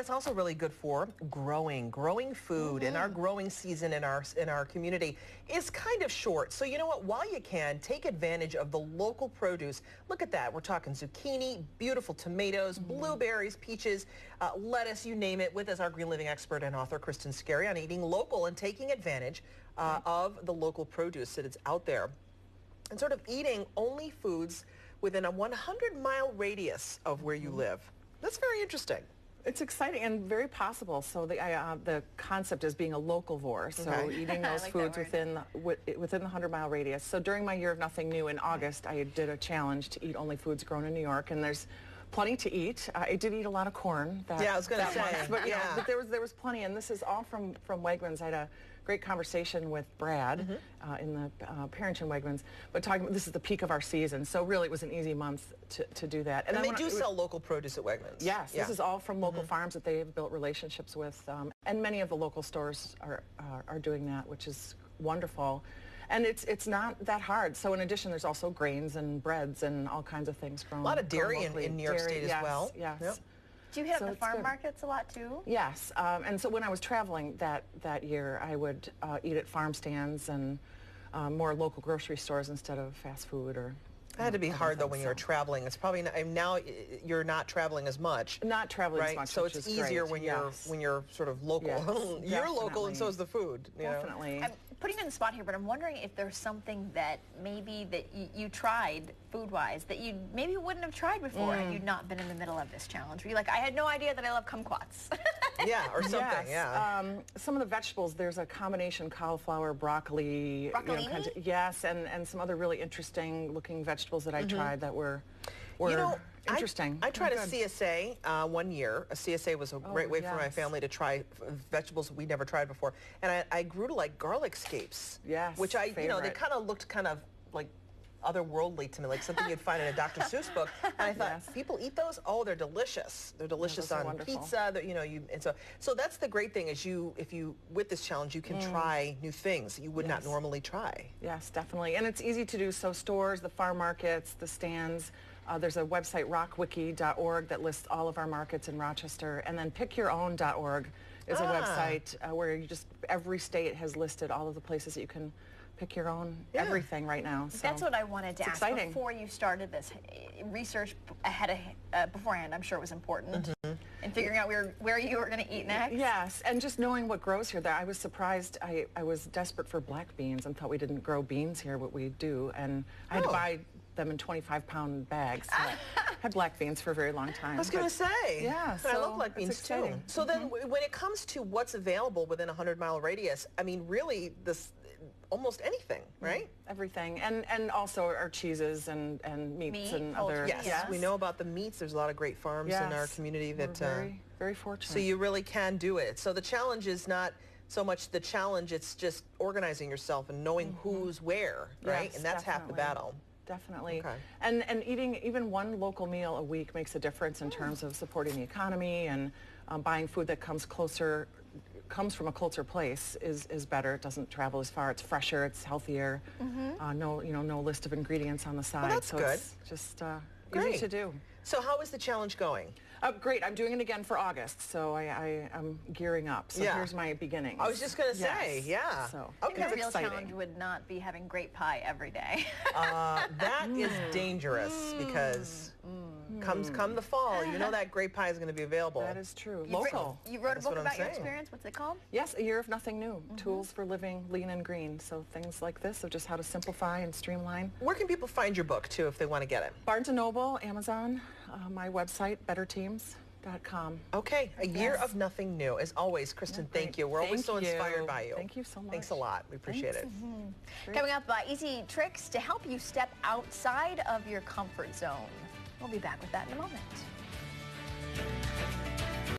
it's also really good for growing food, and our growing season in our community is kind of short. So you know what, while you can, take advantage of the local produce. Look at that, we're talking zucchini, beautiful tomatoes, blueberries, peaches, lettuce, you name it, with us our Green Living expert and author Kristin Skarie on eating local and taking advantage of the local produce that is out there, and sort of eating only foods within a 100-mile radius of where you live. That's very interesting. It's exciting and very possible. So the concept is being a localvore, so eating those like foods within the 100-mile radius. So during my year of Nothing New in August, I did a challenge to eat only foods grown in New York, and there's plenty to eat. I did eat a lot of corn. I was going to say, month, but, but there was plenty, and this is all from Wegmans. I had a great conversation with Brad in the Parrington Wegmans, but talking about this is the peak of our season, so really it was an easy month to do that. And they do sell local produce at Wegmans. Yes, this is all from local farms that they have built relationships with, and many of the local stores are doing that, which is wonderful. And it's not that hard. So in addition, there's also grains and breads and all kinds of things grown. A lot of dairy in New York State as well. Yes. Yep. Do you hit up the farm markets a lot too? Yes, and so when I was traveling that year, I would eat at farm stands and more local grocery stores instead of fast food or. It had to be hard though when you were traveling. It's probably not, now you're not traveling as much. Not traveling right? as much, so it's easier when you're sort of local. Yes, you're local, and so is the food. Definitely. I'm putting you on the spot here, but I'm wondering if there's something that maybe that you tried food-wise that you maybe wouldn't have tried before had you not been in the middle of this challenge. Were you like, I had no idea that I love kumquats. Yeah, or something. Yes. Some of the vegetables, there's a combination cauliflower, broccoli. Broccolini? Yes, and some other really interesting looking vegetables that I tried that were interesting. I tried a CSA one year. A CSA was a great way for my family to try vegetables we never tried before. And I grew to like garlic scapes. Yes, which they kind of looked kind of like otherworldly to me, like something you'd find in a Dr. Seuss book. And I thought, people eat those? Oh, they're delicious. They're delicious on pizza. And so that's the great thing is if you with this challenge, you can try new things that you would not normally try. Yes, definitely. And it's easy to do. So stores, the farm markets, the stands. There's a website, rockwiki.org, that lists all of our markets in Rochester. And then pickyourown.org is a website where every state has listed all of the places that you can pick your own everything right now. So that's what I wanted to ask before you started this. Research beforehand, I'm sure it was important. And figuring out where you were going to eat next. Yes, and just knowing what grows here. I was surprised. I was desperate for black beans and thought we didn't grow beans here, but we do. And I had to buy them in 25-pound bags. So I had black beans for a very long time. I was going to say. Yeah, I love black beans too. So then when it comes to what's available within a 100-mile radius, I mean, really, almost anything, right? Everything, and also our weases and meats and other. Yes, we know about the meats. There's a lot of great farms in our community that. We're very fortunate. So you really can do it. So the challenge is not so much the challenge; it's just organizing yourself and knowing who's where, right? Yes, and that's half the battle. Definitely. And eating even one local meal a week makes a difference in terms of supporting the economy, and buying food that comes from a closer place is better. It doesn't travel as far. It's fresher. It's healthier. No list of ingredients on the side. Well, that's good. It's just easy to do. So how is the challenge going? Great. I'm doing it again for August, so I'm gearing up. So here's my beginnings. I was just going to say, So the real challenge would not be having grape pie every day. That is dangerous because come the fall, you know that grape pie is going to be available. That is true. Local. You wrote a book about your experience. What's it called? Yes, A Year of Nothing New. Tools for Living Lean and Green. So things like this of just how to simplify and streamline. Where can people find your book too if they want to get it? Barnes & Noble, Amazon, my website, betterteams.com. Okay, A Year of Nothing New. As always, Kristin, thank you. We're always so inspired by you. Thank you so much. Thanks a lot. We appreciate it. Coming up, easy tricks to help you step outside of your comfort zone. We'll be back with that in a moment.